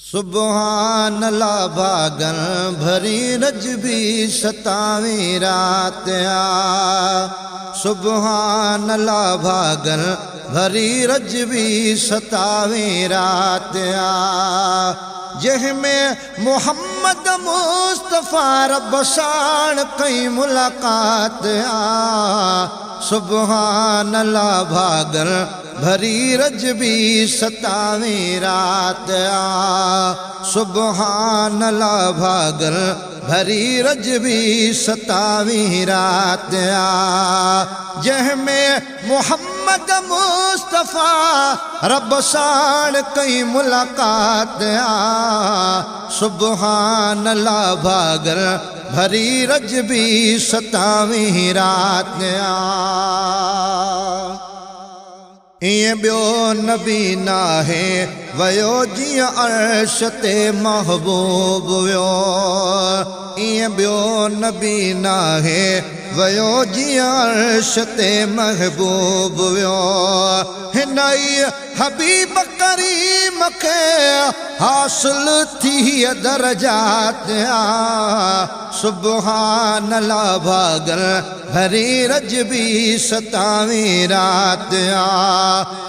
सुबहान अल्लाह भागन भरी रजबी 27वीं रात आ। सुबहान अल्लाह भागन भरी रजबी 27वीं रात आ। जंहिंमें मोहम्मद मुस्तफ़ा रब साण कई मुलाकात आ। सुबहान अल्लाह भागन भरी रजबी 27वीं रात आ। सुबहान अल्लाह भागन भरी रजबी 27वीं रात आ। जंहिंमें मोहम्मद मुस्तफ़ा रब साण कई मुलाकात आ। सुबहान अल्लाह भागन भरी रजबी 27वीं रात आ। इएं ॿियो नबी नाहे वयो जीअं अर्श ते महबूब वियो। इएं ॿियो नबी नाहे वयो जीअं अर्श ते महबूब वियो। हिन ई हबीब करीम खे हासिल थी दरजात आ। सुबहान अल्लाह भागन भरी रजबी 27वीं रात आ।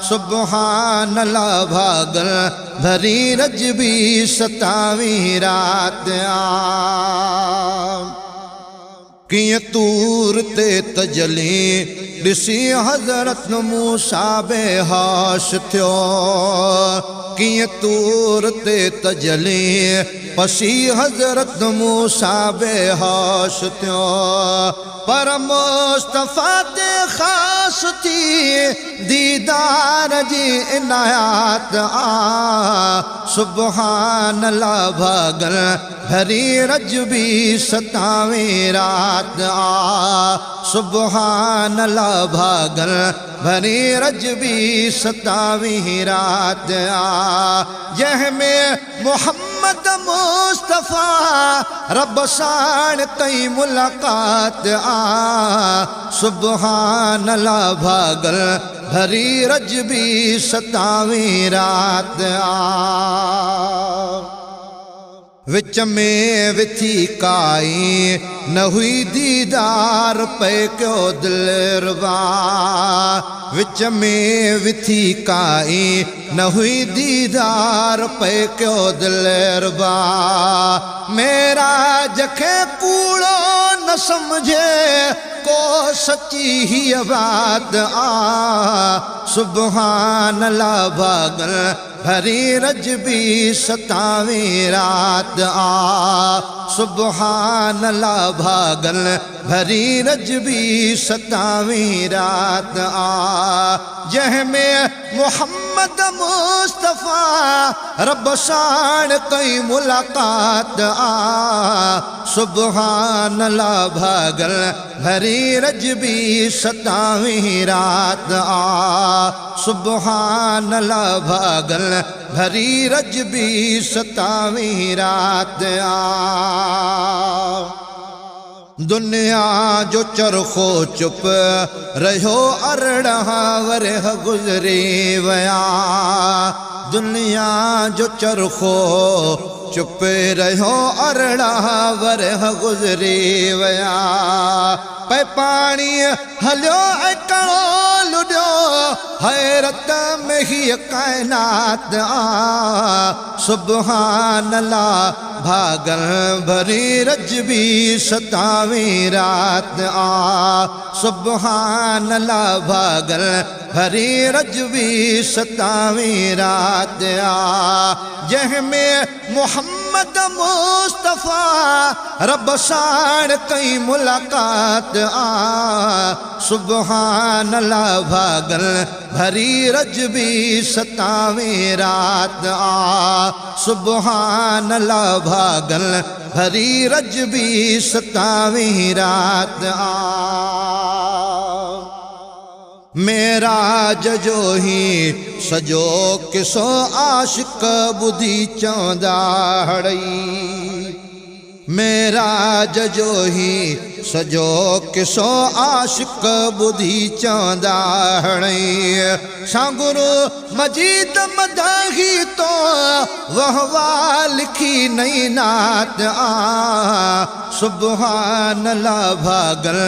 सुबहान अल्लाह भागन भरी रजबी 27वीं रात आ। किए तूर ते तजली ॾिसी हज़रत मूसा बेहोश थियो। किए तूर ते तजली पसी हज़रत मूसा बेहोश थियो। पर मुस्तफ़ा ते ख़ास थी दीदार जी इनायत आ। सुबहान अल्लाह भागन भरी रजबी 27वीं रात आ। सुबहान अल्लाह भागन भरी रजबी 27वीं रात आ। जंहिंमें मोहम्मद मुस्तफ़ा रब साण कई मुलाकात आ। सुबहान अल्लाह भागन भरी रजबी 27वीं रात आ। विच में विथी काई न हुई दीदार पे क्यों दिलरवा। विच में विथी काई न हुई दीदार पे क्यों दिलरवा। मेरा जखे कूड़ो न समझे को सच्ची ही बात आ। सुबहान अल्लाह भागन भरी रजबी 27वीं रात आ। सुबहान अल्लाह भागन भरी रजबी 27वीं रात आ। जंहिंमें मोहम्मद मुस्तफ़ा रब साण कई मुलाकात आ। सुबहान अल्लाह भागन भरी रजबी 27वीं रात आ। सुबहान अल्लाह भागन भरी रजबी 27वीं रात आ। दुनिया जो चरखो चुप रहियो 18 वरह गुज़री विया। दुनिया जो चरखो चुप रहियो 18 वरह गुज़री विया। पे पाणी हलियो ऐं कणो लुॾियो हैरत में ही कायनात आ। सुबहान अल्लाह भागन भरी रजबी 27वीं रात आ। सुबहान अल्लाह भागन भरी रजबी 27वीं रात आ। जंहिंमें मोहम्मद मुस्तफ़ा रब साण कई मुलाकात आ। सुबहान अल्लाह भागन भरी रजबी 27वीं रात आ। सुबहान अल्लाह भागन भरी रजबी 27वीं रात आ। मेराज जो ही सजो किसो आशिक बुधी चौंदा हड़ई। मेराज जो ही सजो किसो आशिक बुधी चांदा हणे सांगुरु मजीद मदाही तो वहवा लिखी नई नात सुबहान अल्लाह भागल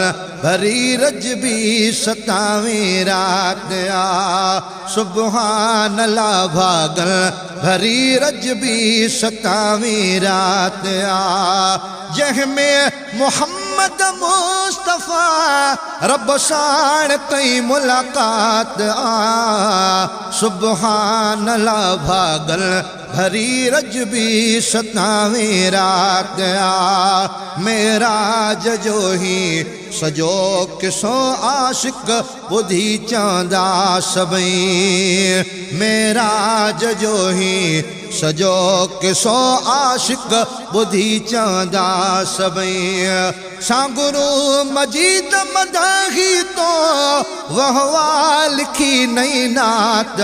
भरी रजबी 27वीं रात सुबहान अल्लाह भागल भरी रजबी 27वीं रात जंहिंमें मोहम्मद मुस्तफ़ा रब साण कई मुलाकात सुबहान अल्लाह भागल भरी रजबी 27वीं रात मेराज जो ही सजो किसो आशिक बुधी चांदा सभई मेराज जो ही सजो किसो आशिक बुधी चांदा सभई सांगुरु मजीद मदाही तो वहवा लिखी नई नात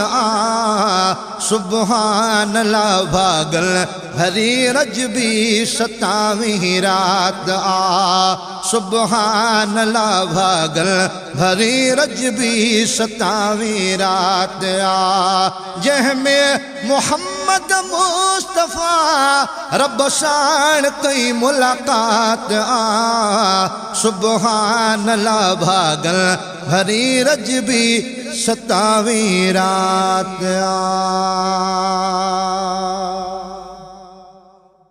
सुबहान अल्लाह भागल भरी रजबी 27वीं रात सुबहान अल्लाह भागल भरी रजबी 27वीं रात जंहिंमें मोहम्मद मुस्तफ़ा रब साण कई मुलाकात सुबहान अल्लाह भागल भरी रजबी 27वीं रात